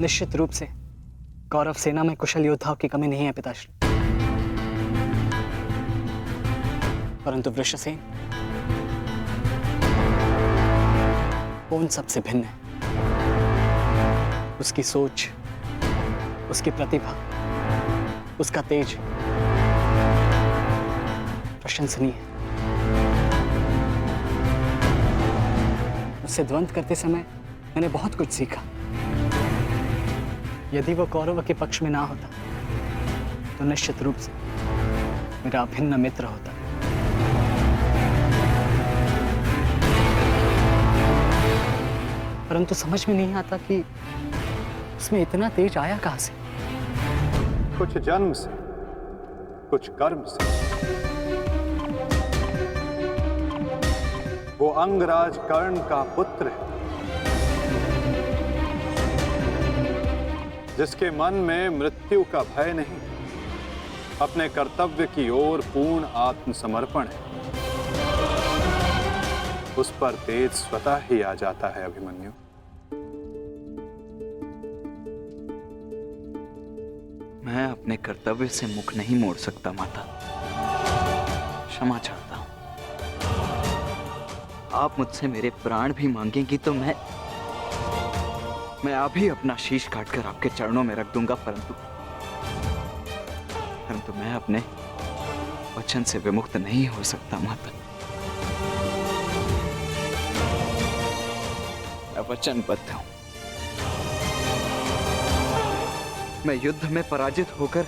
निश्चित रूप से कौरव सेना में कुशल योद्धाओं की कमी नहीं है पिताश्री, परंतु वृषसेन वो उन सबसे भिन्न है। उसकी सोच, उसकी प्रतिभा, उसका तेज प्रशंसनीय है। उससे द्वंद्व करते समय मैंने बहुत कुछ सीखा। यदि वो कौरव के पक्ष में ना होता तो निश्चित रूप से मेरा अभिन्न मित्र होता। परंतु समझ में नहीं आता कि उसमें इतना तेज आया कहां से। कुछ जन्म से, कुछ कर्म से। वो अंगराज कर्ण का पुत्र है, जिसके मन में मृत्यु का भय नहीं, अपने कर्तव्य की ओर पूर्ण आत्मसमर्पण है। उस पर तेज स्वतः ही आ जाता है अभिमन्यु। मैं अपने कर्तव्य से मुख नहीं मोड़ सकता माता, क्षमा चाहता हूं। आप मुझसे मेरे प्राण भी मांगेंगी तो मैं अभी अपना शीश काटकर आपके चरणों में रख दूंगा, परंतु मैं अपने वचन से विमुक्त नहीं हो सकता माता। मैं वचनबद्ध हूं। मैं युद्ध में पराजित होकर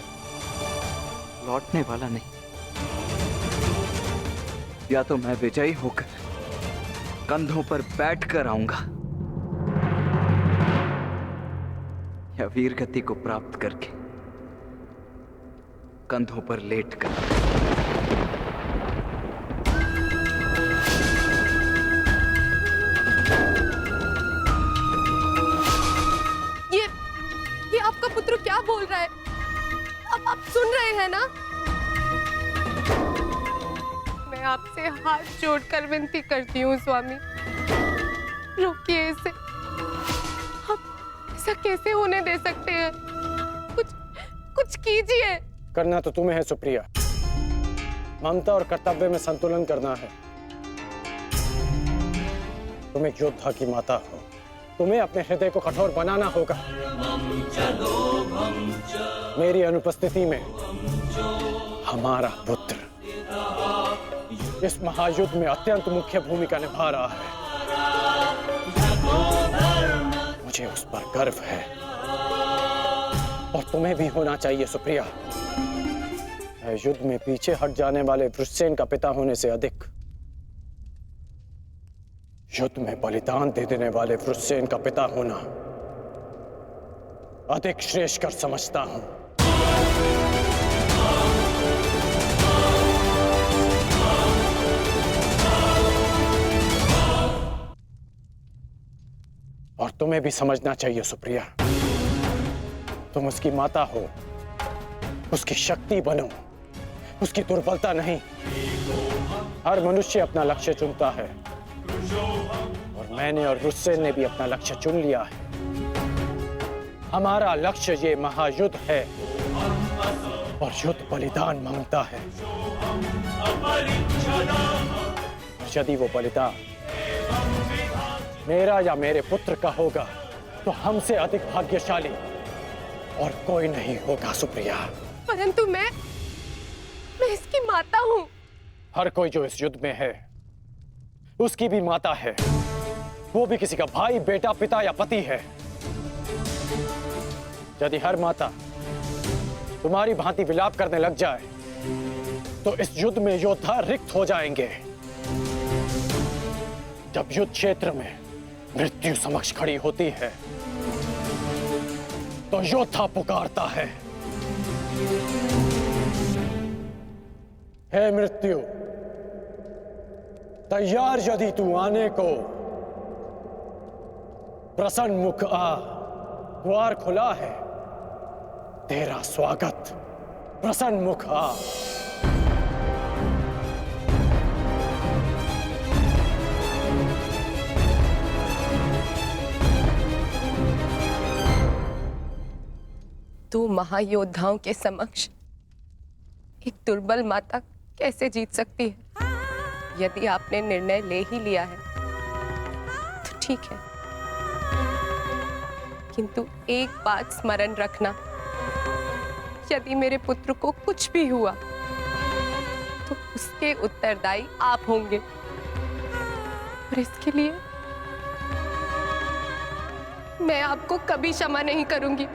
लौटने वाला नहीं, या तो मैं विजयी होकर कंधों पर बैठकर आऊंगा, या वीर गति को प्राप्त करके कंधों पर लेटकर। ये आपका पुत्र क्या बोल रहा है? अब आप सुन रहे हैं ना? मैं आपसे हाथ जोड़कर विनती करती हूँ स्वामी, रोकिए इसे। आप ऐसा कैसे होने दे सकते हैं? कुछ कीजिए। करना तो तुम्हें है सुप्रिया। ममता और कर्तव्य में संतुलन करना है। तुम एक योद्धा की माता हो, तुम्हें अपने हृदय को कठोर बनाना होगा। मेरी अनुपस्थिति में हमारा पुत्र इस महायुद्ध में अत्यंत मुख्य भूमिका निभा रहा है। मुझे उस पर गर्व है और तुम्हें भी होना चाहिए सुप्रिया। युद्ध में पीछे हट जाने वाले वृषसेन का पिता होने से अधिक युद्ध में बलिदान दे देने वाले वृषसेन का पिता होना अधिक श्रेष्ठकर समझता हूं। और तुम्हें भी समझना चाहिए सुप्रिया, तुम उसकी माता हो, उसकी शक्ति बनो, उसकी दुर्बलता नहीं। हर मनुष्य अपना लक्ष्य चुनता है और मैंने और वृषसेन ने भी अपना लक्ष्य चुन लिया है। हमारा लक्ष्य ये महायुद्ध है और युद्ध बलिदान मांगता है। यदि वो बलिदान मेरा या मेरे पुत्र का होगा तो हमसे अधिक भाग्यशाली और कोई नहीं होगा सुप्रिया। परंतु मैं इसकी माता हूं। हर कोई जो इस युद्ध में है उसकी भी माता है, वो भी किसी का भाई, बेटा, पिता या पति है। यदि हर माता तुम्हारी भांति विलाप करने लग जाए तो इस युद्ध में योद्धा रिक्त हो जाएंगे। जब युद्ध क्षेत्र में मृत्यु समक्ष खड़ी होती है तो योद्धा पुकारता है, हे मृत्यु, तैयार यदि तू आने को, प्रसन्न मुख आ, द्वार खुला है, तेरा स्वागत, प्रसन्न मुख आ। दो महायोद्धाओं के समक्ष एक दुर्बल माता कैसे जीत सकती है? यदि आपने निर्णय ले ही लिया है तो ठीक है, किंतु एक बात स्मरण रखना, यदि मेरे पुत्र को कुछ भी हुआ तो उसके उत्तरदायी आप होंगे, और इसके लिए मैं आपको कभी क्षमा नहीं करूंगी।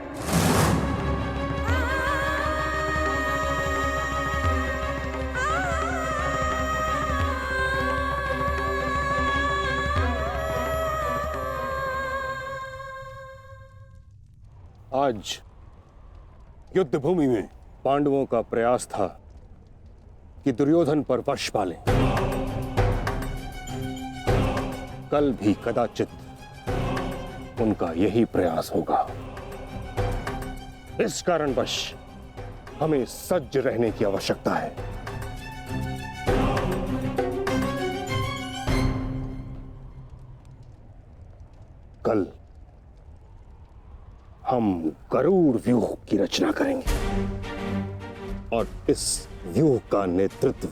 आज युद्ध भूमि में पांडवों का प्रयास था कि दुर्योधन पर वश पालें। कल भी कदाचित उनका यही प्रयास होगा। इस कारणवश हमें सज्ज रहने की आवश्यकता है। कल हम गरुड़ व्यूह की रचना करेंगे और इस व्यूह का नेतृत्व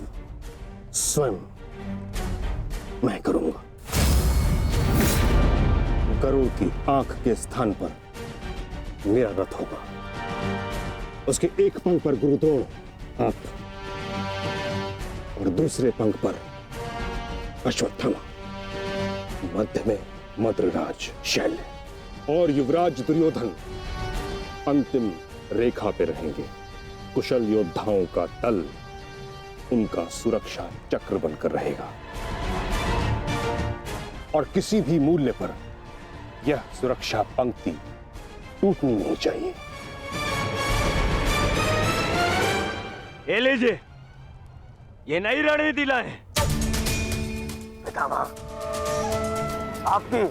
स्वयं मैं करूंगा। गरुड़ की आंख के स्थान पर मेरा रथ होगा। उसके एक पंख पर गुरुद्रोण आप और दूसरे पंख पर अश्वत्थामा, मध्य में मद्रराज शैल्य और युवराज दुर्योधन अंतिम रेखा पे रहेंगे। कुशल योद्धाओं का दल उनका सुरक्षा चक्र बनकर रहेगा और किसी भी मूल्य पर यह सुरक्षा पंक्ति टूटनी नहीं चाहिए। ये लीजिए, ये नई रणनीति लाए। पितामह, आपकी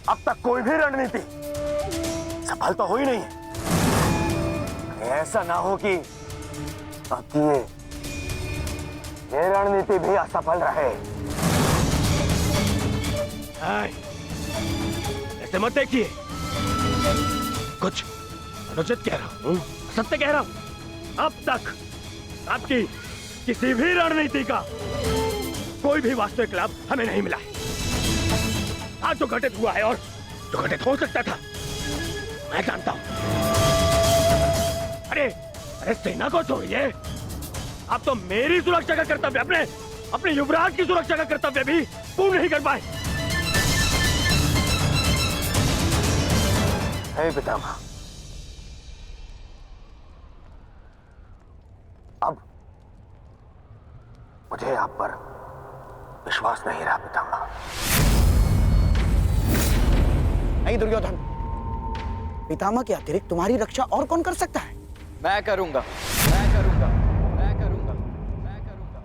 अब तक कोई भी रणनीति सफल तो हुई नहीं है। ऐसा ना हो कि आपकी ये रणनीति भी असफल रहे। ऐसे मत देखिए, कुछ अनुचित कह रहा हूं, सत्य कह रहा हूं। अब तक आपकी किसी भी रणनीति का कोई भी वास्तविक लाभ हमें नहीं मिला है। आज जो घटित हुआ है और जो घटित हो सकता था, मैं जानता हूं। अरे सेना को छोड़िए, आप तो मेरी सुरक्षा का कर्तव्य, अपने युवराज की सुरक्षा का कर्तव्य भी पूर्ण नहीं कर पाए। हे पितामह, अब मुझे आप पर विश्वास नहीं रहा पितामह। नहीं दुर्योधन, पितामह के अतिरिक्त तुम्हारी रक्षा और कौन कर सकता है? मैं करूंगा, मैं करूंगा, मैं करूंगा, मैं करूंगा।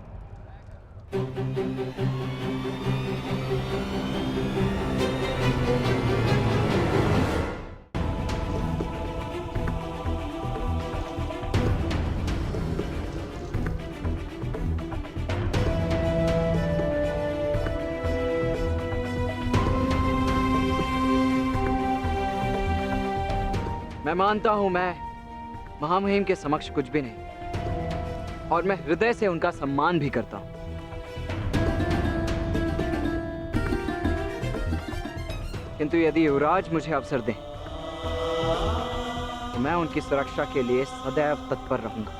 मैं मानता हूं मैं महामहिम के समक्ष कुछ भी नहीं, और मैं हृदय से उनका सम्मान भी करता हूं। किंतु यदि युवराज मुझे अवसर दें तो मैं उनकी सुरक्षा के लिए सदैव तत्पर रहूंगा।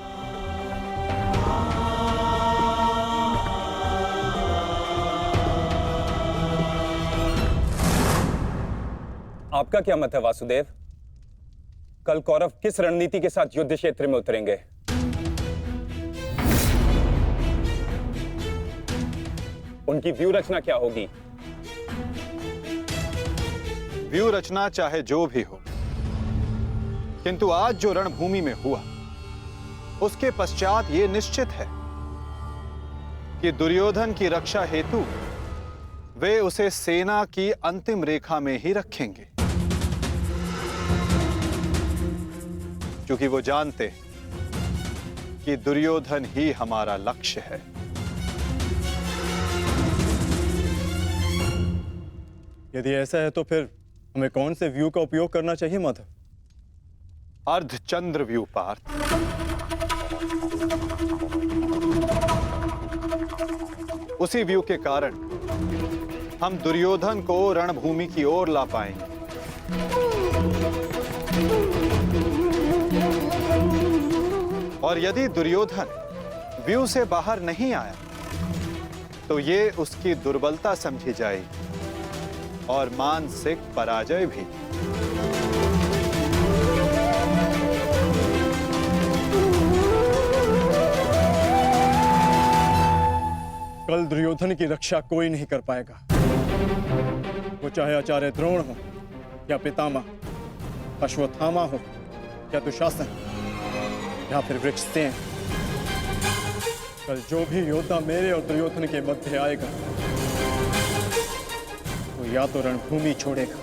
आपका क्या मत है वासुदेव? कल कौरव किस रणनीति के साथ युद्ध क्षेत्र में उतरेंगे? उनकी व्यूह रचना क्या होगी? व्यू रचना चाहे जो भी हो, किंतु आज जो रणभूमि में हुआ उसके पश्चात यह निश्चित है कि दुर्योधन की रक्षा हेतु वे उसे सेना की अंतिम रेखा में ही रखेंगे, क्योंकि वो जानते कि दुर्योधन ही हमारा लक्ष्य है। यदि ऐसा है तो फिर हमें कौन से व्यू का उपयोग करना चाहिए माधव? अर्धचंद्र व्यू पार्थ। उसी व्यू के कारण हम दुर्योधन को रणभूमि की ओर ला पाएंगे। और यदि दुर्योधन व्यू से बाहर नहीं आया तो ये उसकी दुर्बलता समझी जाएगी और मानसिक पराजय भी। कल दुर्योधन की रक्षा कोई नहीं कर पाएगा, वो चाहे आचार्य द्रोण हो या पितामह अश्वत्थामा हो या दुशासन या फिर वृक्षसेन। कल जो भी योद्धा मेरे और दुर्योधन के मध्य आएगा वो या तो रणभूमि छोड़ेगा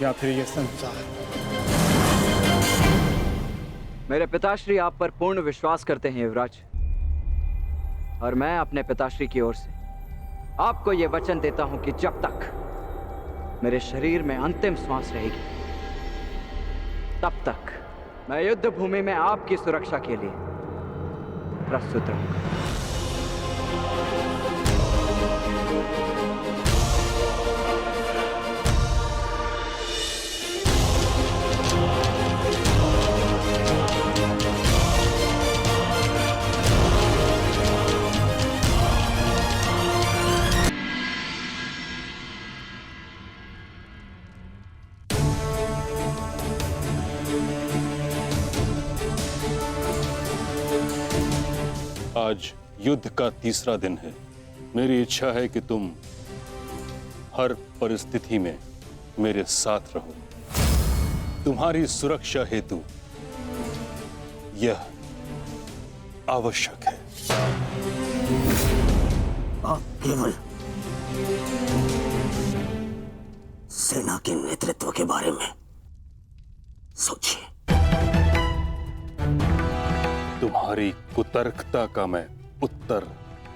या फिर ये संसार। मेरे पिताश्री आप पर पूर्ण विश्वास करते हैं युवराज, और मैं अपने पिताश्री की ओर से आपको यह वचन देता हूं कि जब तक मेरे शरीर में अंतिम श्वास रहेगी तब तक मैं युद्ध भूमि में आपकी सुरक्षा के लिए प्रस्तुत रहूंगा। आज युद्ध का तीसरा दिन है। मेरी इच्छा है कि तुम हर परिस्थिति में मेरे साथ रहो। तुम्हारी सुरक्षा हेतु यह आवश्यक है। आप केवल सेना के नेतृत्व के बारे में सोचिए। तुम्हारी कुतर्कता का मैं उत्तर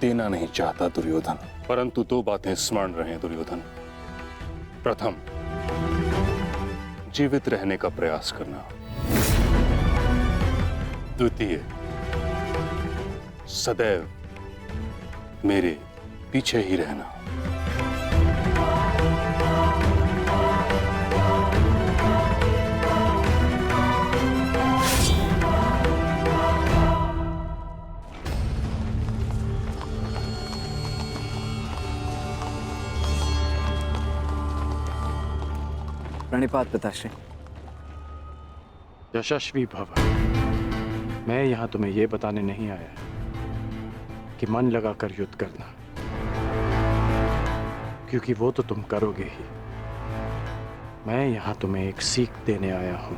देना नहीं चाहता दुर्योधन, परंतु दो बातें स्मरण रहें दुर्योधन। प्रथम, जीवित रहने का प्रयास करना। द्वितीय, सदैव मेरे पीछे ही रहना। प्रणिपात पिताश्री। यशस्वी भव। मैं यहां तुम्हें यह बताने नहीं आया कि मन लगाकर युद्ध करना, क्योंकि वो तो तुम करोगे ही। मैं यहां तुम्हें एक सीख देने आया हूं।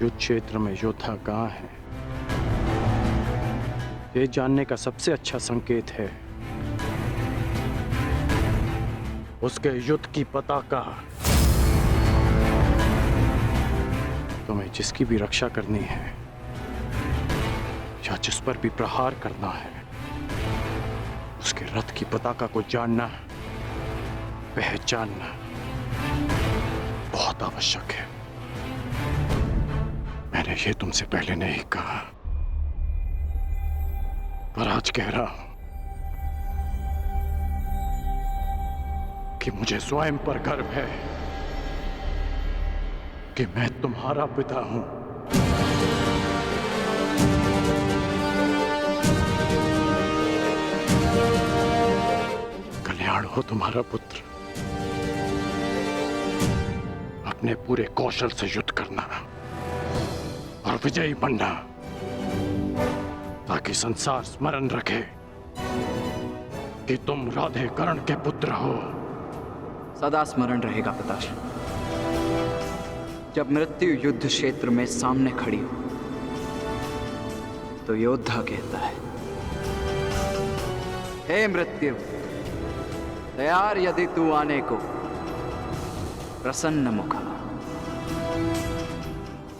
युद्ध क्षेत्र में योद्धा कहां है, ये जानने का सबसे अच्छा संकेत है उसके युद्ध की पताका। तुम्हें जिसकी भी रक्षा करनी है या जिस पर भी प्रहार करना है, उसके रथ की पताका को जानना, पहचानना बहुत आवश्यक है। मैंने ये तुमसे पहले नहीं कहा, पर आज कह रहा हूं कि मुझे स्वयं पर गर्व है कि मैं तुम्हारा पिता हूं। कल्याण हो तुम्हारा पुत्र। अपने पूरे कौशल से युद्ध करना और विजयी बनना, ताकि संसार स्मरण रखे कि तुम राधे कर्ण के पुत्र हो। सदा स्मरण रहेगा पिताश्री। जब मृत्यु युद्ध क्षेत्र में सामने खड़ी हो तो योद्धा कहता है, हे मृत्यु, तैयार यदि तू आने को, प्रसन्न मुखा।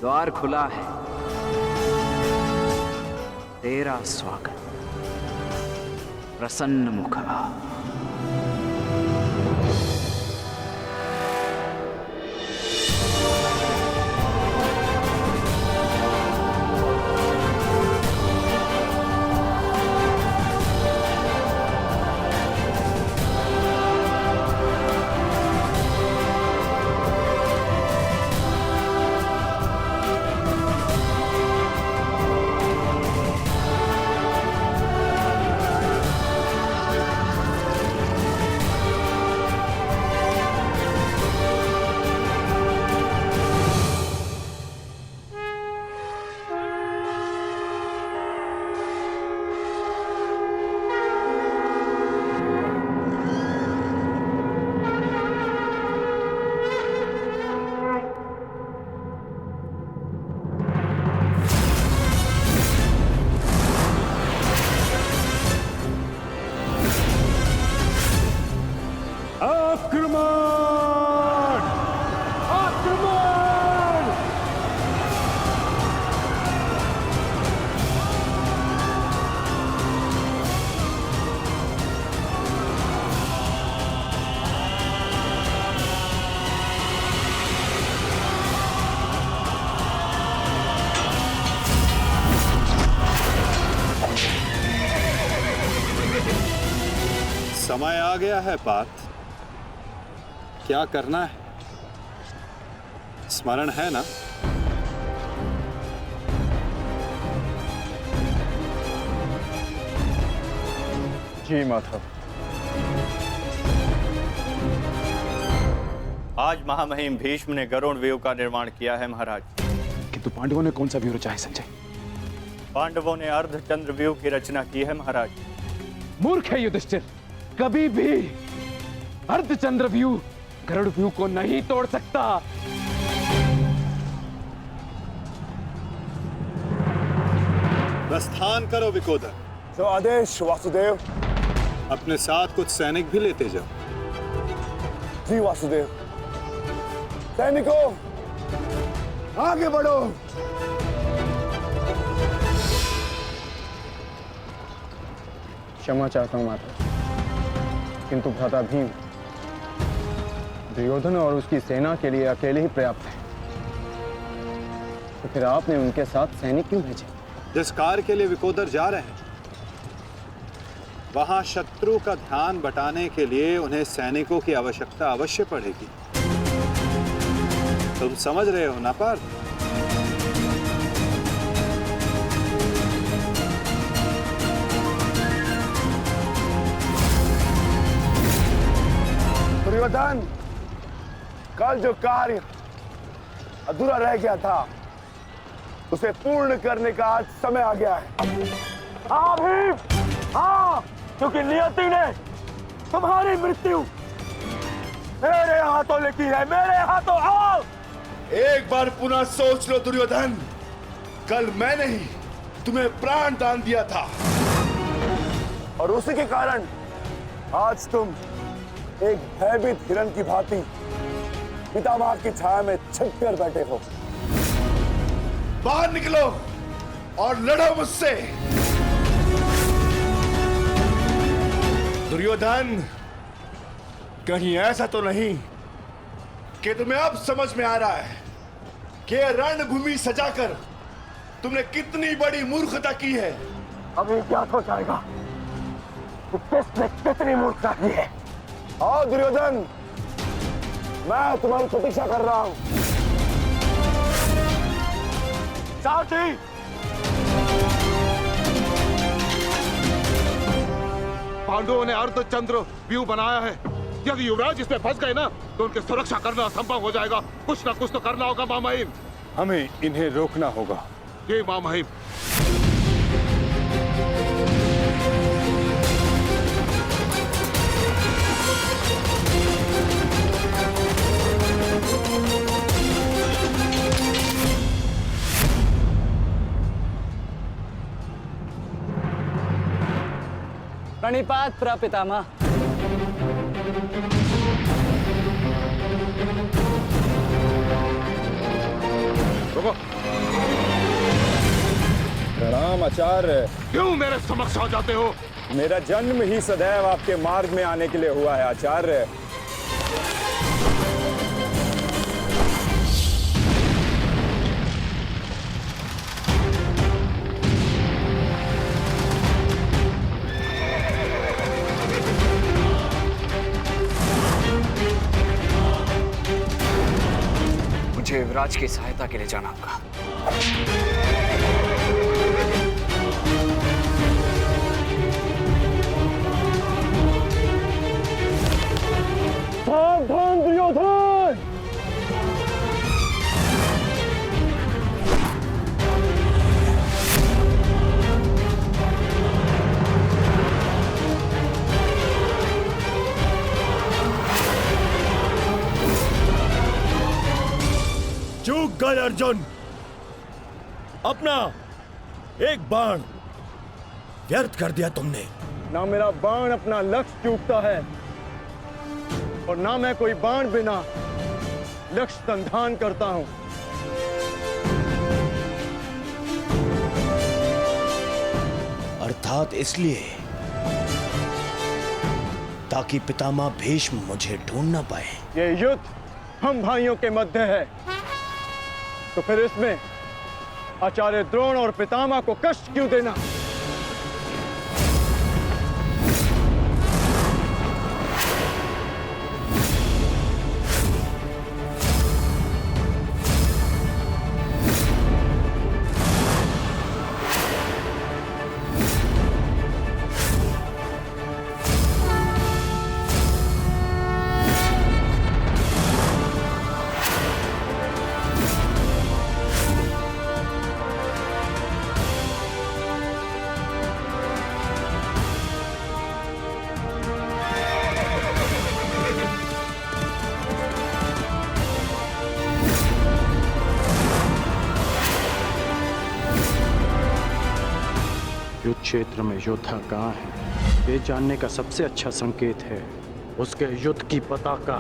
द्वार खुला है, तेरा स्वागत, प्रसन्न मुखा। आक्रमण! आक्रमण! समय आ गया है पार्थ। क्या करना है? स्मरण है ना? जी माधव। आज महामहिम भीष्म ने गरुड़ व्यूह का निर्माण किया है महाराज। किंतु पांडवों ने कौन सा व्यूह रचा है संजय? पांडवों ने अर्धचंद्र व्यूह की रचना की है महाराज। मूर्ख है युधिष्ठिर, कभी भी अर्धचंद्र व्यूह गरुड़ व्यूह को नहीं तोड़ सकता। प्रस्थान करो विकोदर। तो आदेश वासुदेव। अपने साथ कुछ सैनिक भी लेते जाओ। जी वासुदेव। सैनिकों, आगे बढ़ो। क्षमा चाहता हूं माता, किंतु भ्राता भीम दुर्योधन और उसकी सेना के लिए अकेले ही पर्याप्त है। तो फिर आपने उनके साथ सैनिक क्यों भेजे? जिस कार्य के लिए विकोदर जा रहे हैं, वहां शत्रु का ध्यान बटाने के लिए उन्हें सैनिकों की आवश्यकता अवश्य पड़ेगी। तुम समझ रहे हो ना पार्थ? दुर्योधन, कल जो कार्य अधूरा रह गया था उसे पूर्ण करने का आज समय आ गया है। हाँ भीम, हाँ, क्योंकि नियति ने तुम्हारी मृत्यु मेरे हाथों लिखी है, मेरे हाथों। आओ, एक बार पुनः सोच लो दुर्योधन, कल मैंने ही तुम्हें प्राण दान दिया था और उसी के कारण आज तुम एक भयभीत हिरण की भांति पितामह की छाया में छिपकर बैठे हो। बाहर निकलो और लड़ो मुझसे। दुर्योधन, कहीं ऐसा तो नहीं कि तुम्हें अब समझ में आ रहा है कि रणभूमि सजाकर तुमने कितनी बड़ी मूर्खता की है? अभी ज्ञात हो जाएगा कि किसने कितनी मूर्खता की है। आओ दुर्योधन, मैं तुम्हारी प्रतीक्षा कर रहा हूं। साथी, पांडवों ने अर्धचंद्र व्यूह बनाया है। यदि युवराज इसमें फंस गए ना तो उनकी सुरक्षा करना असंभव हो जाएगा। कुछ ना कुछ तो करना होगा महामहिम। हमें इन्हें रोकना होगा। ये महामहिम। प्रणिपात प्रपितामह। प्रणाम आचार्य। क्यों मेरे समक्ष आ जाते हो? मेरा जन्म ही सदैव आपके मार्ग में आने के लिए हुआ है आचार्य। मुझे युवराज की सहायता के लिए जाना होगा। सावधान दुर्योधन! चूक गए अर्जुन। अपना एक बाण व्यर्थ कर दिया तुमने। ना मेरा बाण अपना लक्ष्य चूकता है और और ना मैं कोई बाण बिना लक्ष्य संधान करता हूं। अर्थात इसलिए ताकि पितामह भीष्म मुझे ढूंढ ना पाए। ये युद्ध हम भाइयों के मध्य है, तो फिर इसमें आचार्य द्रोण और पितामह को कष्ट क्यों देना? युद्ध क्षेत्र में योद्धा कहाँ है, ये जानने का सबसे अच्छा संकेत है उसके युद्ध की पताका।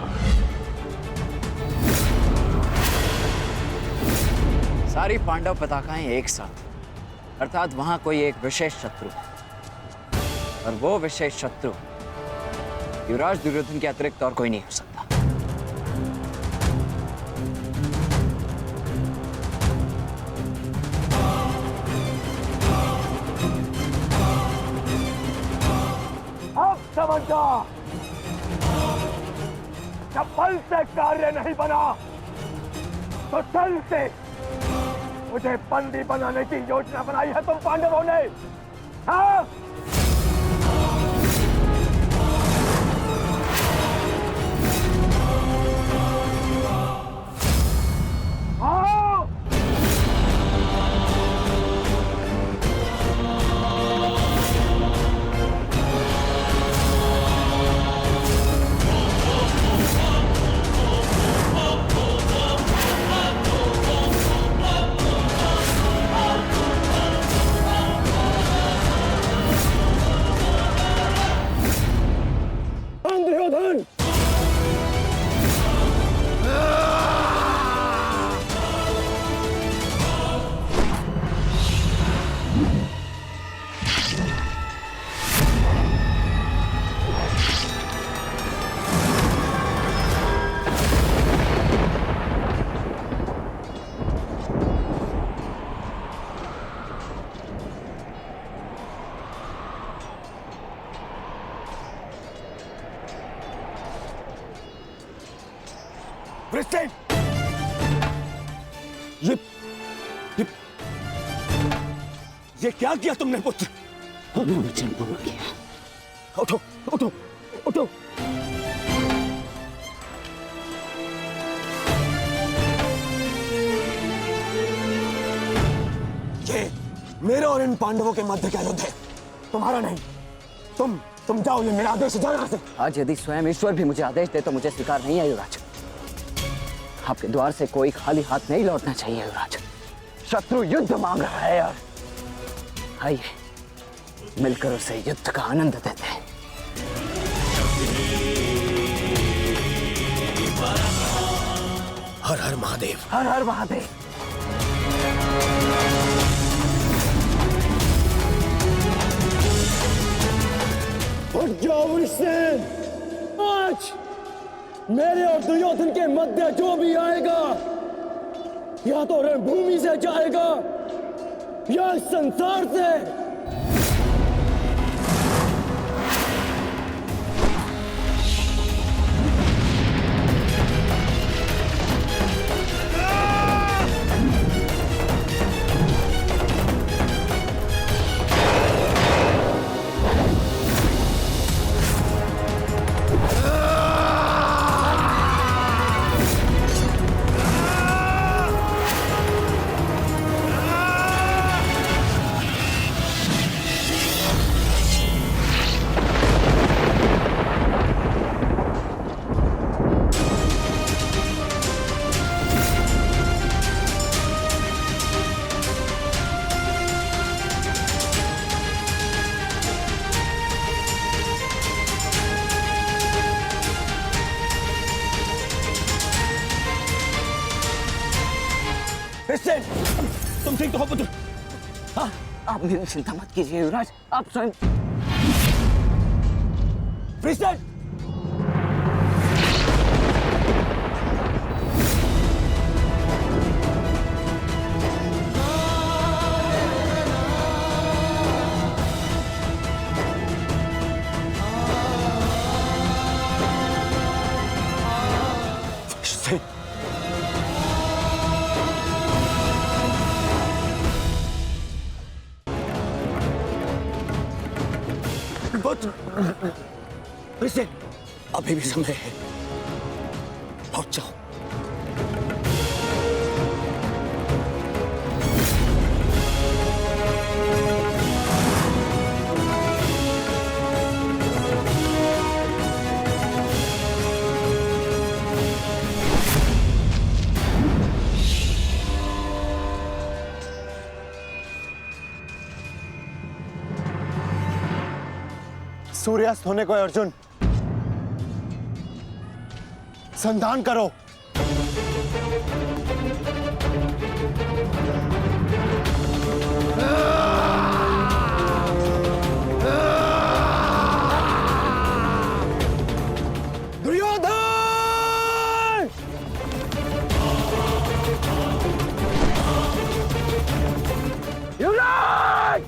सारी पांडव पताकाएं एक साथ, अर्थात वहां कोई एक विशेष शत्रु है, और वो विशेष शत्रु युवराज दुर्योधन के अतिरिक्त और कोई नहीं हो सकता। अब समझा, जब बल से कार्य नहीं बना तो छल से मुझे बंदी बनाने की योजना बनाई है तुम पांडवों ने। हाँ? आओ! दुर्योधन! वृषसेन! ये क्या किया तुमने पुत्र? हमने वचन पूर्ण किया। उठो, उठो, उठो। ये मेरे और इन पांडवों के मध्य का युद्ध है, तुम्हारा नहीं। तुम जाओ, ये मेरा आदेश है, जाओ यहाँ से। आज यदि स्वयं ईश्वर भी मुझे आदेश दे तो मुझे स्वीकार नहीं है युवराज। आपके द्वार से कोई खाली हाथ नहीं लौटना चाहिए युवराज। शत्रु युद्ध मांग रहा है यार। आइए मिलकर उसे युद्ध का आनंद देते हैं। हर हर महादेव। हर हर महादेव। उठ जाओ वृषसेन! आज मेरे और दुर्योधन के मध्य जो भी आएगा या तो रणभूमि से जाएगा या संसार से। क्रिश्चियन, तुम ठीक तो हो पुत्र? हाँ? आप मेरी चिंता मत कीजिए युवराज, आप स्वयं। क्रिश्चियन! क्रिश्चियन, अभी भी समय है, लौट जाओ। सूर्यास्त होने को है अर्जुन, संधान करो। दुर्योधन! युवराज!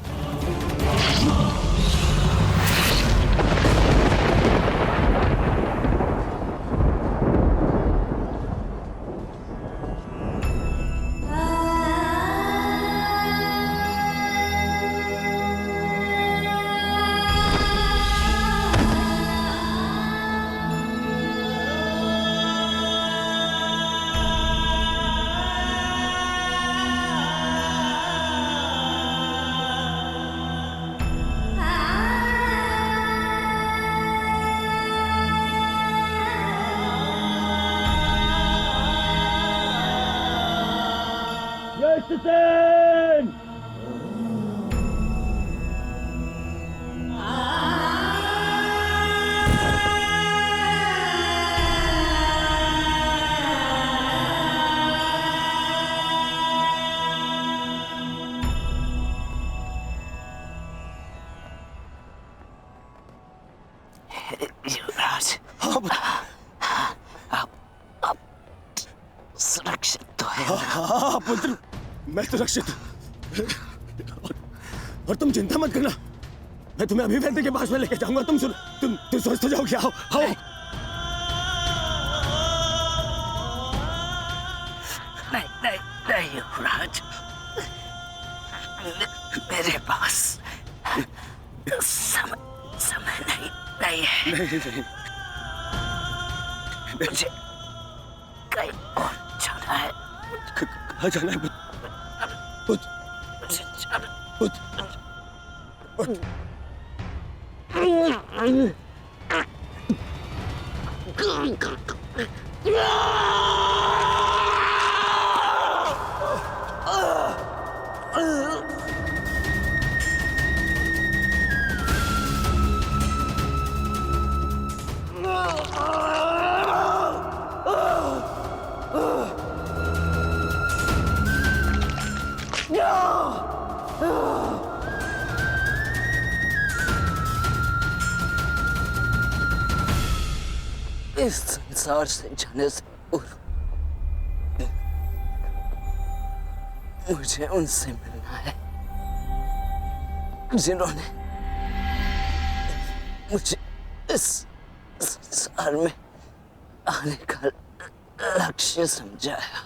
युवराज, आप सुरक्षित तो है? हाँ पुत्र, मैं सुरक्षित। और तुम चिंता मत करना, मैं तुम्हें अभी वैद्य के पास में लेके जाऊंगा। तुम स्वस्थ हो जाओगे। आओ आओ। नहीं युवराज, मेरे पास समय नहीं है। नहीं। मुझे कहीं और जाना है। कहाँ जाना है पुत्र? मुझे जाना इस संसार से जाने से पूर्व मुझे उनसे मिलना है जिन्होंने मुझे इस संसार में आने का लक्ष्य समझाया।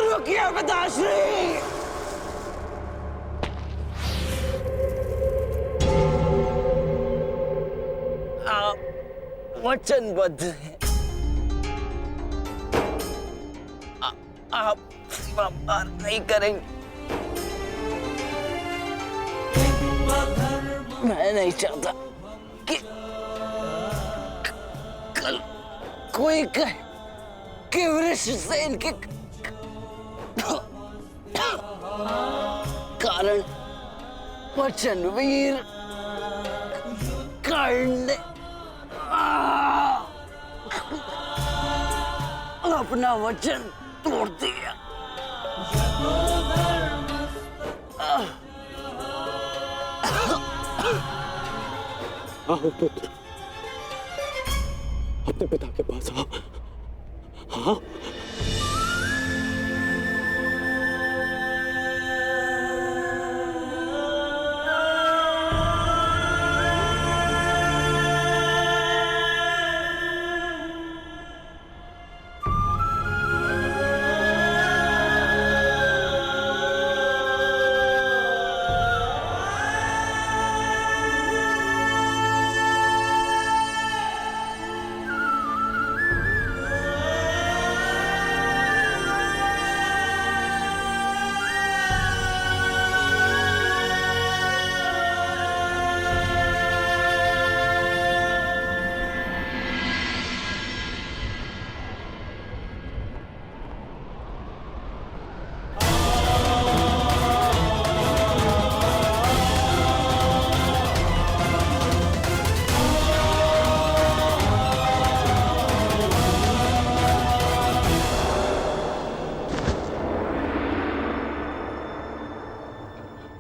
रुकिए पिताश्री। आप वचनबद्ध हैं। आप व्यापार नहीं करेंगे। मैं नहीं चाहता कि कल कोई कहे कि वृषसेन के कारण वचनवीर कर्ण ने अपना वचन तोड़ दिया। आओ पुत्र, अपने पिता के पास आओ। हाँ,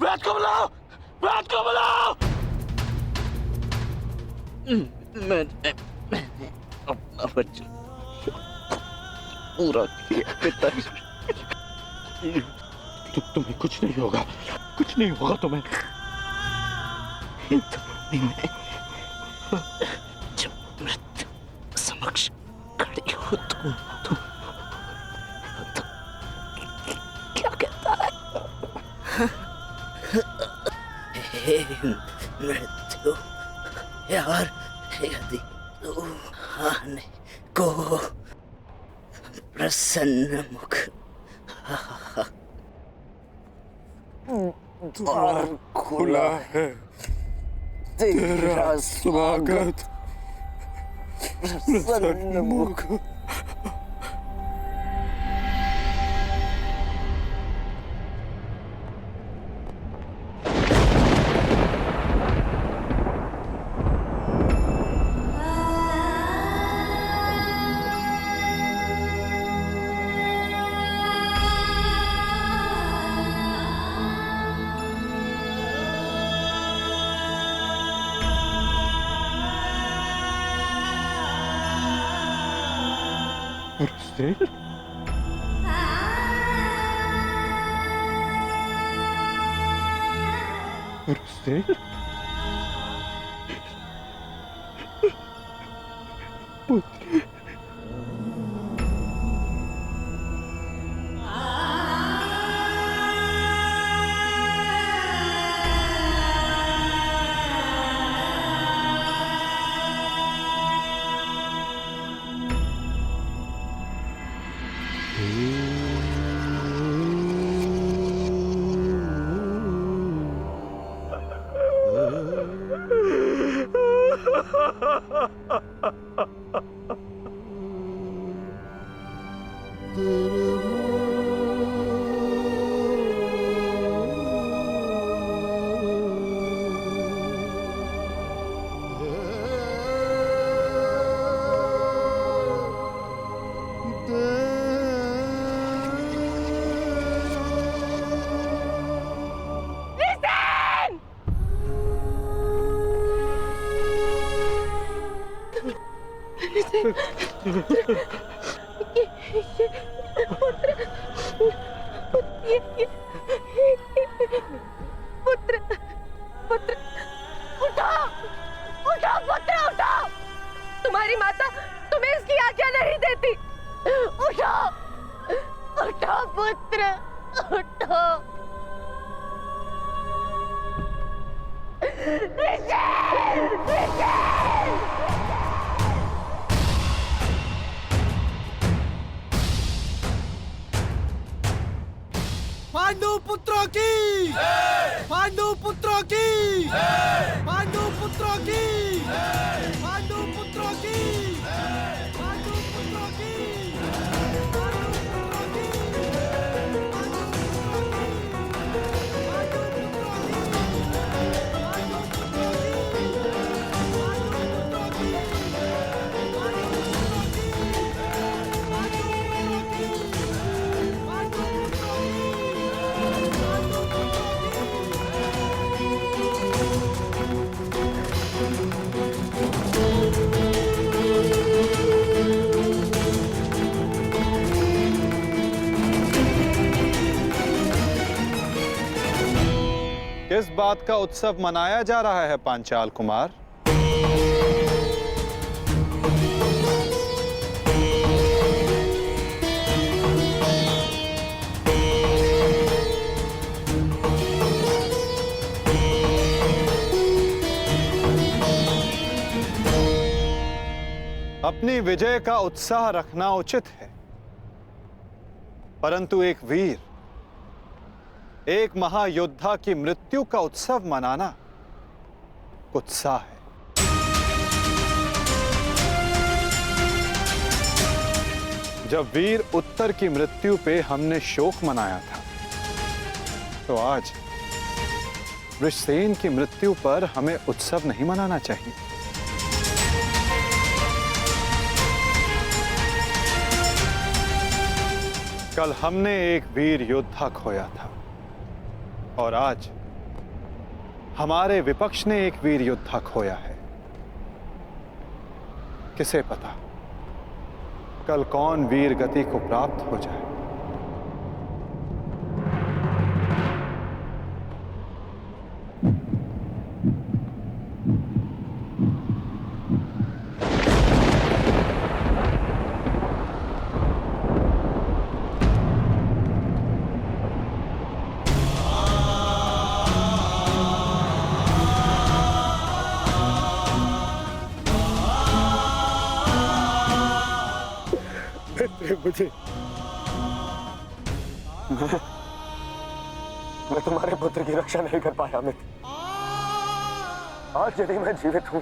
वैद को बुलाओ, वैद को बुलाओ। मैंने अपना वचन पूरा किया पिताजी। तुम्हें कुछ नहीं होगा, कुछ नहीं होगा तुम्हें। जब मृत्यु समक्ष खड़ी हो तो क्या कहता है? हे मृत्यु, यार यदि तू आने को प्रसन्न मुख द्वार खुला है, तेरा स्वागत प्रसन्न मुख। पुत्र पुत्र उठाओ उठाओ पुत्र उठाओ। तुम्हारी माता तुम्हें इसकी आज्ञा नहीं देती। उठाओ उठाओ पुत्र उठाओ। पांडु पुत्रों की पांडु पुत्रों की पांडु पुत्रों की पांडु पुत्रों की पांडु पुत्रों की किस बात का उत्सव मनाया जा रहा है पांचाल कुमार? अपनी विजय का उत्साह रखना उचित है, परंतु एक वीर, एक महायोद्धा की मृत्यु का उत्सव मनाना कुत्सा है। जब वीर उत्तर की मृत्यु पे हमने शोक मनाया था, तो आज वृषसेन की मृत्यु पर हमें उत्सव नहीं मनाना चाहिए। कल हमने एक वीर योद्धा खोया था और आज हमारे विपक्ष ने एक वीर योद्धा खोया है। किसे पता कल कौन वीर गति को प्राप्त हो जाए। मुझे मैं तुम्हारे पुत्र की रक्षा नहीं कर पाया मित्र। आज यदि मैं जीवित हूं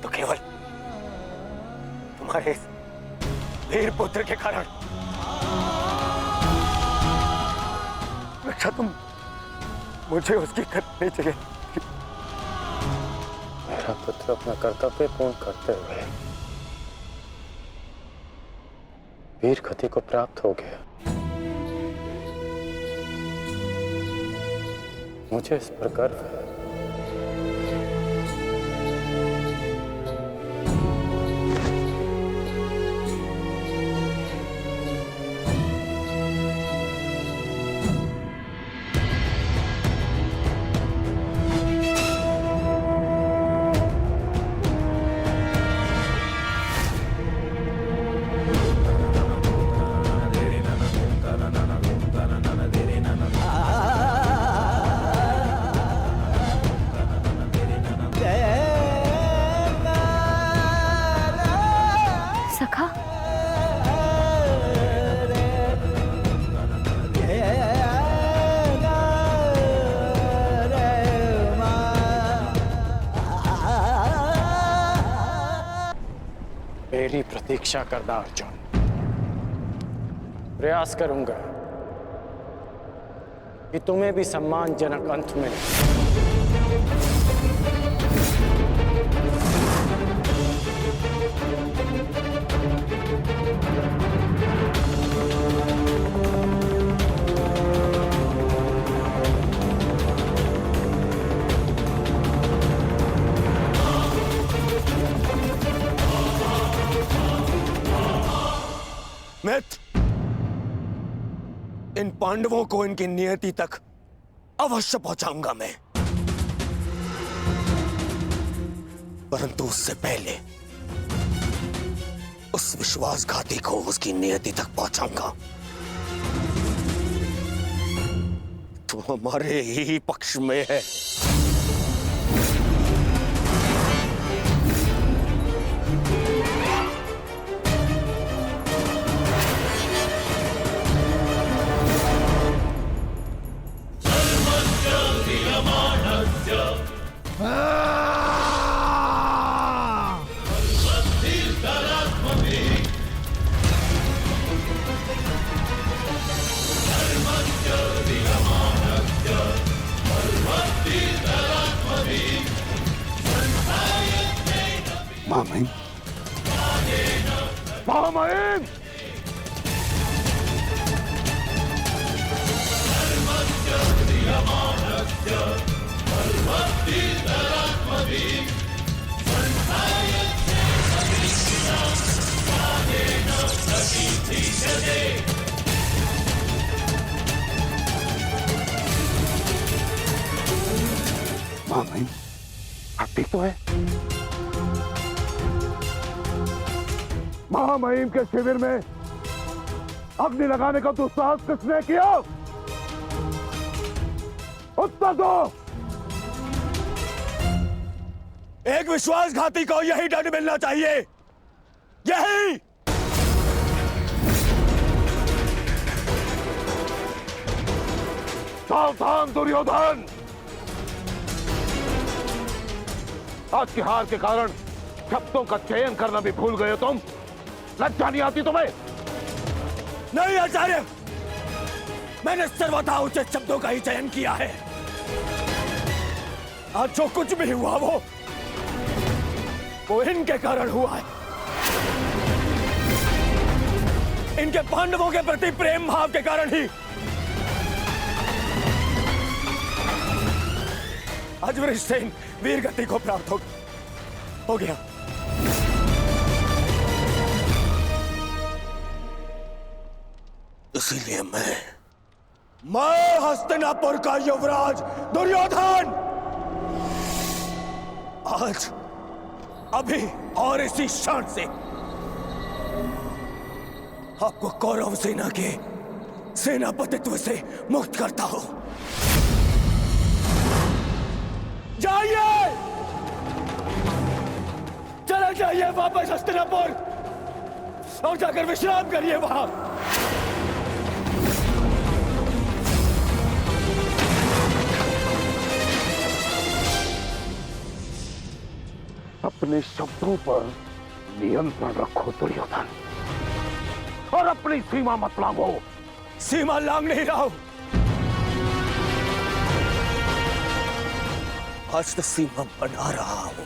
तो केवल तुम्हारे इस वीर पुत्र के कारण। रक्षा तुम मुझे उसकी करनी चाहिए। मेरा पुत्र अपना कर्तव्य पूर्ण करते हुए वीर गति को प्राप्त हो गया। मुझे इस पर गर्व है। मेरी प्रतीक्षा करना अर्जुन। प्रयास करूंगा कि तुम्हें भी सम्मानजनक अंत मिले। मित्र, इन पांडवों को इनकी नियति तक अवश्य पहुंचाऊंगा मैं, परंतु उससे पहले उस विश्वासघाती को उसकी नियति तक पहुंचाऊंगा। तू हमारे ही पक्ष में है। महामहिम, महामहिम, महामहिम, आप ठीक तो है? महामहिम के शिविर में अग्नि लगाने का दुस्साहस किसने किया? उत्तर दो। एक विश्वासघाती को यही दंड मिलना चाहिए, यही। सावधान दुर्योधन, आज की हार के कारण शब्दों का चयन करना भी भूल गए तुम। लज्जा नहीं आती तुम्हें? नहीं आचार्य, मैंने सर्वथा उचित शब्दों का ही चयन किया है। आज जो कुछ भी हुआ वो इनके कारण हुआ है। इनके पांडवों के प्रति प्रेम भाव के कारण ही आज वृषसेन वीर गति को प्राप्त हो गया। इसीलिए मैं हस्तिनापुर का युवराज दुर्योधन आज अभी और इसी क्षण से आपको कौरव सेना के सेनापतित्व से मुक्त करता हूं। जाइए, चले जाइए वापस हस्तिनापुर और जाकर विश्राम करिए वहां। अपने शब्दों पर नियंत्रण रखो दुर्योधन, और अपनी सीमा मत लांघो। सीमा लांघ नहीं रहा हूं, आज तो सीमा बना रहा हूं।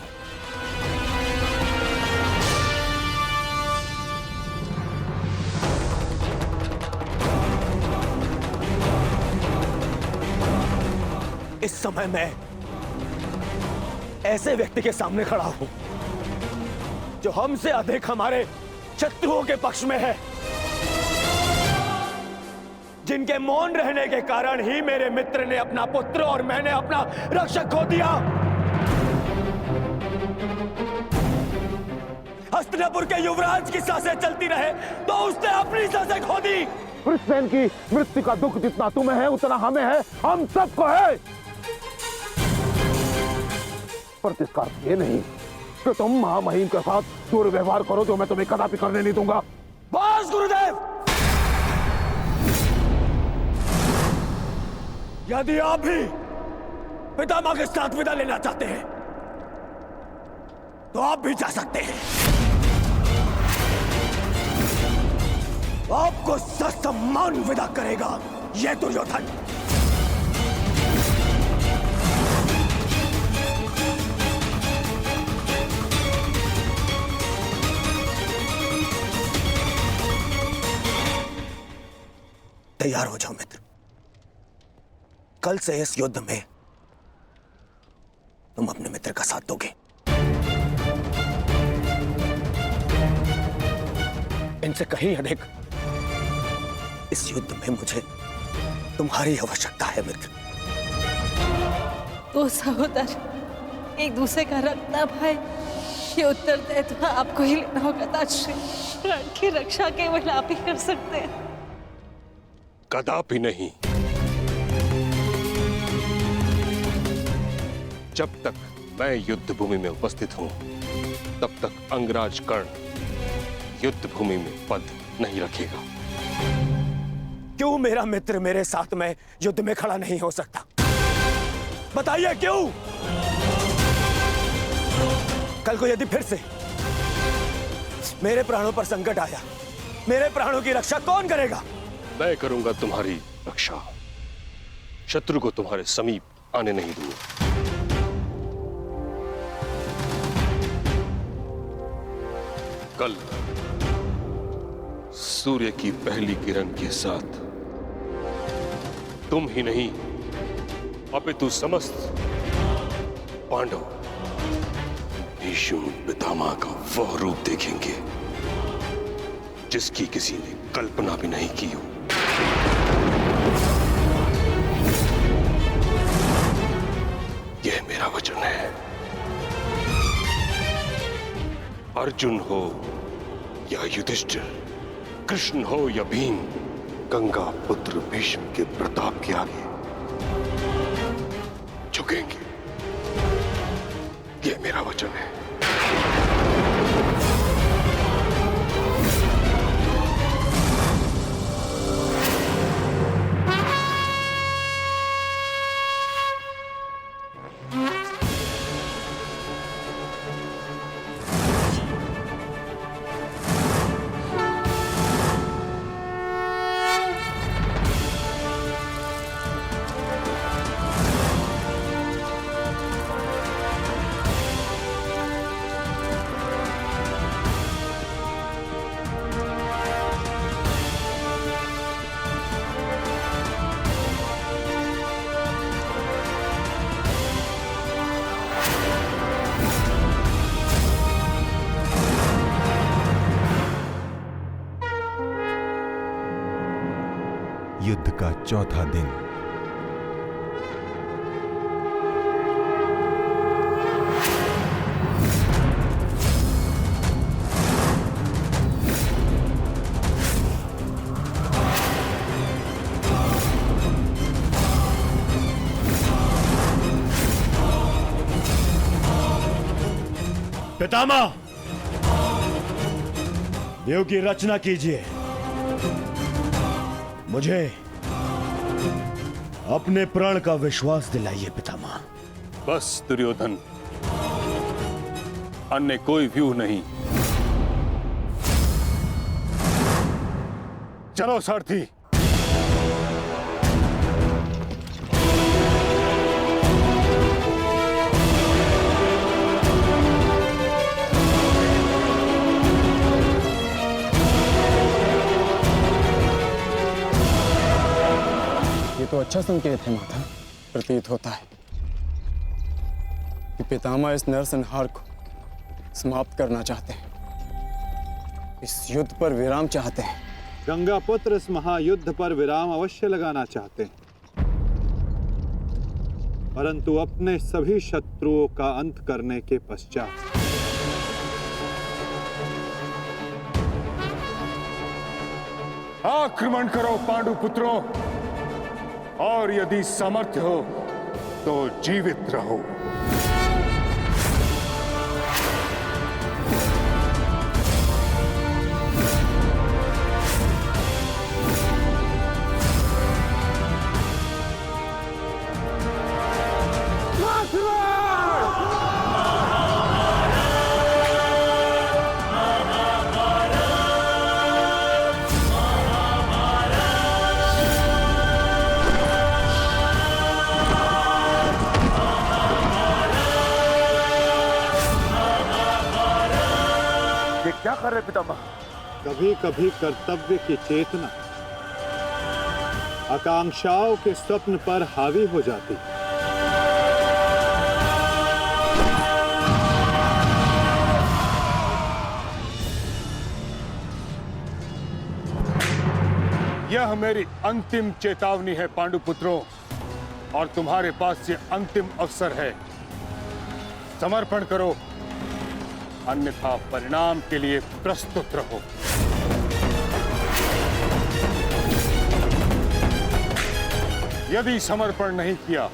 इस समय मैं ऐसे व्यक्ति के सामने खड़ा हूं जो हमसे अधिक हमारे शत्रुओं के पक्ष में है, जिनके मौन रहने के कारण ही मेरे मित्र ने अपना पुत्र और मैंने अपना रक्षक खो दिया। हस्तिनापुर के युवराज की सांसें चलती रहे तो उसने अपनी सांसें खो दी। वृषसेन की मृत्यु का दुख जितना तुम्हें है उतना हमें है, हम सबको है। पर इसका अर्थ ये नहीं कि तुम महामहिम के साथ दुर्व्यवहार करो, जो मैं तुम्हें कदापि करने नहीं दूंगा। बस गुरुदेव, यदि आप भी पितामह के साथ विदा लेना चाहते हैं तो आप भी जा सकते हैं। आपको ससम्मान विदा करेगा यह दुर्योधन। तैयार हो जाओ मित्र, कल से इस युद्ध में तुम अपने मित्र का साथ दोगे। इनसे कहीं अधिक इस युद्ध में मुझे तुम्हारी आवश्यकता है मित्र। दो सहोदर एक दूसरे का रक्त ना भाई, ये उत्तरदायित्व आपको ही लेना होगा ताश्री। प्राण की रक्षा केवल आप ही कर सकते हैं। कदापि नहीं। जब तक मैं युद्ध भूमि में उपस्थित हूं, तब तक अंगराज कर्ण युद्ध भूमि में पद नहीं रखेगा। क्यों मेरा मित्र मेरे साथ में युद्ध में खड़ा नहीं हो सकता? बताइए क्यों? कल को यदि फिर से मेरे प्राणों पर संकट आया, मेरे प्राणों की रक्षा कौन करेगा? मैं करूंगा तुम्हारी रक्षा। शत्रु को तुम्हारे समीप आने नहीं दूंगा। कल सूर्य की पहली किरण के साथ तुम ही नहीं अपितु समस्त पांडव भीष्म पितामह का वह रूप देखेंगे जिसकी किसी ने कल्पना भी नहीं की हो। यह मेरा वचन है। अर्जुन हो या युधिष्ठिर, कृष्ण हो या भीम, गंगा पुत्र भीष्म के प्रताप के आगे झुकेंगे। यह मेरा वचन है। युद्ध का चौथा दिन। पितामह, देव की रचना कीजिए। मुझे अपने प्राण का विश्वास दिलाइए पितामह। बस दुर्योधन, अन्य कोई व्यूह नहीं। चलो सारथी। तो अच्छा संकेत है माता। प्रतीत होता है कि पितामह इस नरसंहार को समाप्त करना चाहते हैं, इस युद्ध पर विराम चाहते हैं। गंगा पुत्र इस महायुद्ध पर विराम अवश्य लगाना चाहते हैं, परंतु अपने सभी शत्रुओं का अंत करने के पश्चात। आक्रमण करो पांडु पुत्रों, और यदि सामर्थ्य हो तो जीवित रहो। क्या कर रहे पितामह? कभी कभी कर्तव्य की चेतना आकांक्षाओं के स्वप्न पर हावी हो जाती है। यह मेरी अंतिम चेतावनी है पांडुपुत्रों, और तुम्हारे पास ये अंतिम अवसर है। समर्पण करो, अन्यथा परिणाम के लिए प्रस्तुत रहो। यदि समर्पण नहीं किया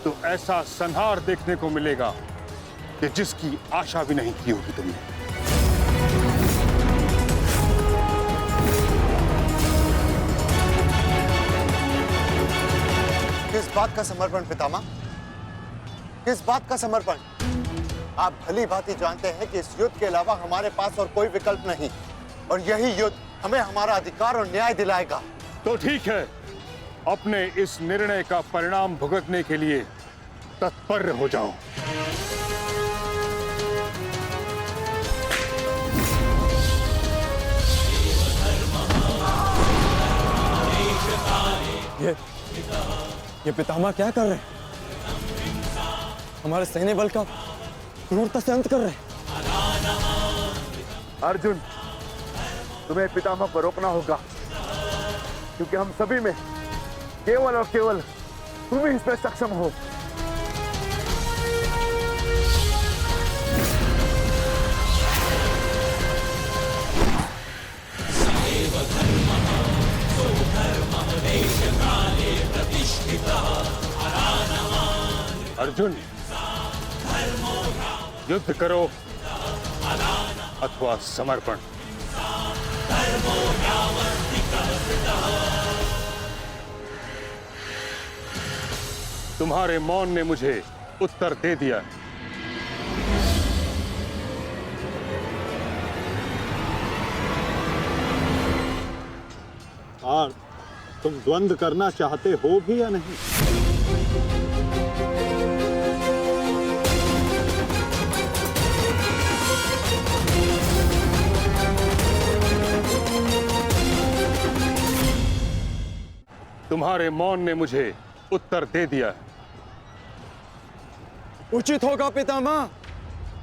तो ऐसा संहार देखने को मिलेगा कि जिसकी आशा भी नहीं की होगी तुमने। किस बात का समर्पण पितामह? किस बात का समर्पण? आप भली भांति जानते हैं कि इस युद्ध के अलावा हमारे पास और कोई विकल्प नहीं, और यही युद्ध हमें हमारा अधिकार और न्याय दिलाएगा। तो ठीक है, अपने इस निर्णय का परिणाम भुगतने के लिए तत्पर हो जाओ। ये पितामह क्या कर रहे हैं? हमारे सैन्य बल का क्रूरता से अंत कर रहे हैं। अर्जुन, तुम्हें पितामह को रोकना होगा, क्योंकि हम सभी में केवल और केवल तुम ही इसमें सक्षम हो। अर्जुन, युद्ध करो अथवा समर्पण। तुम्हारे मौन ने मुझे उत्तर दे दिया। और तुम द्वंद्व करना चाहते हो भी या नहीं? तुम्हारे मौन ने मुझे उत्तर दे दिया। उचित होगा पितामह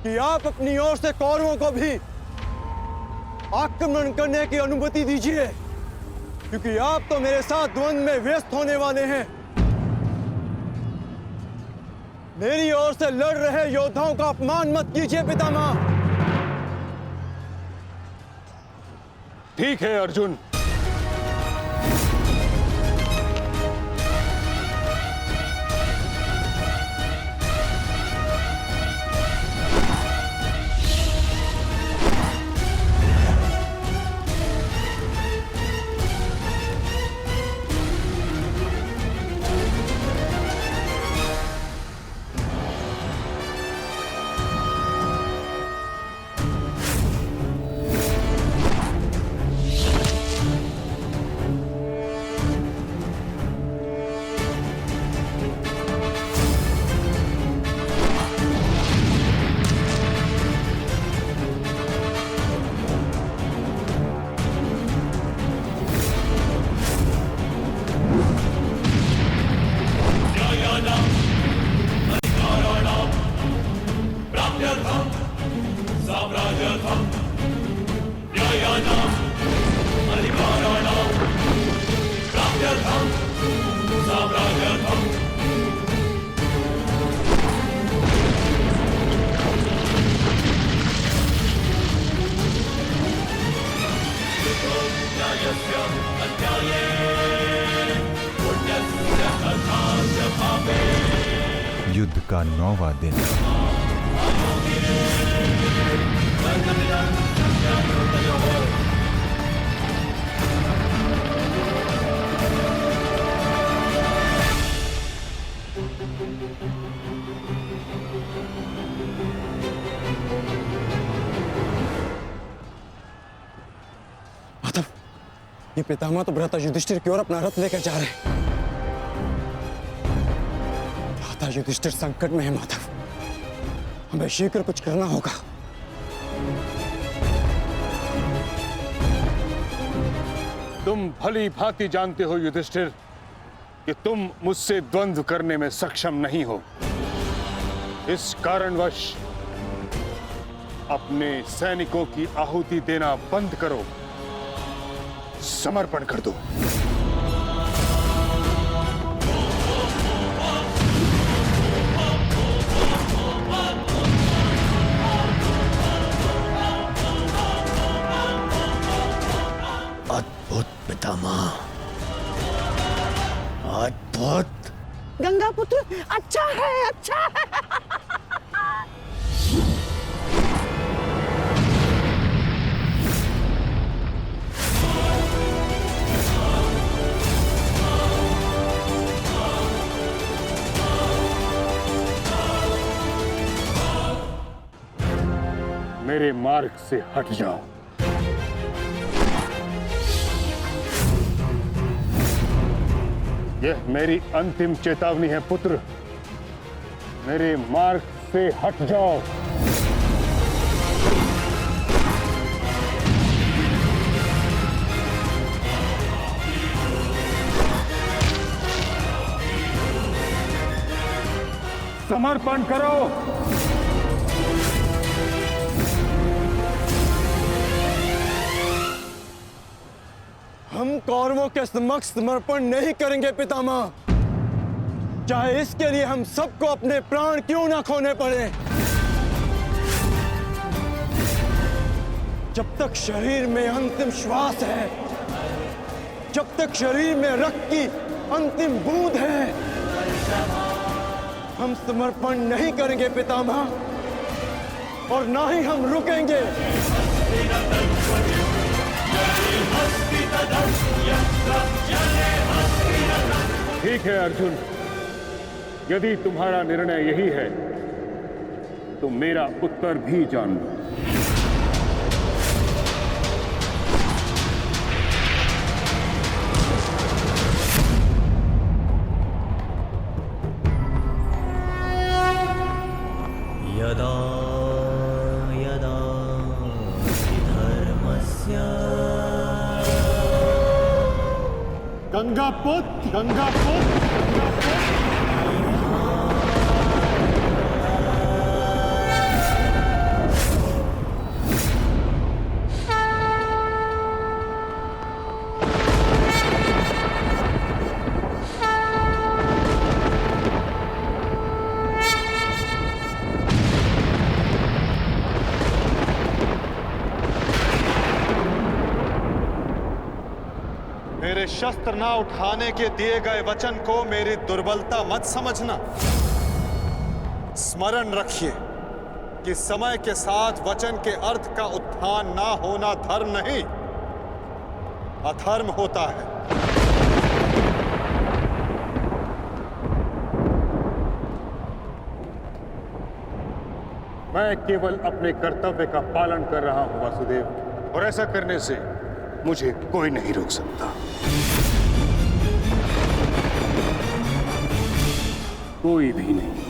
कि आप अपनी ओर से कौरवों को भी आक्रमण करने की अनुमति दीजिए, क्योंकि आप तो मेरे साथ द्वंद्व में व्यस्त होने वाले हैं। मेरी ओर से लड़ रहे योद्धाओं का अपमान मत कीजिए पितामह। ठीक है अर्जुन, युद्ध का 9वां दिन। माधव, ये पितामह तो भ्राता युधिष्ठिर की ओर अपना रथ लेकर जा रहे हैं। भ्राता युधिष्ठिर संकट में है माधव, हमें शीघ्र कुछ करना होगा। तुम भली भांति जानते हो युधिष्ठिर कि तुम मुझसे द्वंद्व करने में सक्षम नहीं हो। इस कारणवश अपने सैनिकों की आहुति देना बंद करो। समर्पण कर दो। अद्भुत पितामह, अद्भुत। गंगा पुत्र अच्छा है, अच्छा है। मेरे मार्ग से हट जाओ। यह मेरी अंतिम चेतावनी है पुत्र, मेरे मार्ग से हट जाओ। समर्पण करो। हम कौरवों के समक्ष समर्पण नहीं करेंगे पितामह, चाहे इसके लिए हम सबको अपने प्राण क्यों ना खोने पड़े। जब तक शरीर में अंतिम श्वास है, जब तक शरीर में रक्त की अंतिम बूंद है, हम समर्पण नहीं करेंगे पितामह, और ना ही हम रुकेंगे। ठीक है अर्जुन, यदि तुम्हारा निर्णय यही है तो मेरा उत्तर भी जान लो। यदा यदा धर्मस्य गंगापुत्र, गंगापुत्र, मेरे शस्त्र ना उठाने के दिए गए वचन को मेरी दुर्बलता मत समझना। स्मरण रखिए कि समय के साथ वचन के अर्थ का उत्थान ना होना धर्म नहीं, अधर्म होता है। मैं केवल अपने कर्तव्य का पालन कर रहा हूं वासुदेव, और ऐसा करने से मुझे कोई नहीं रोक सकता। कोई भी नहीं।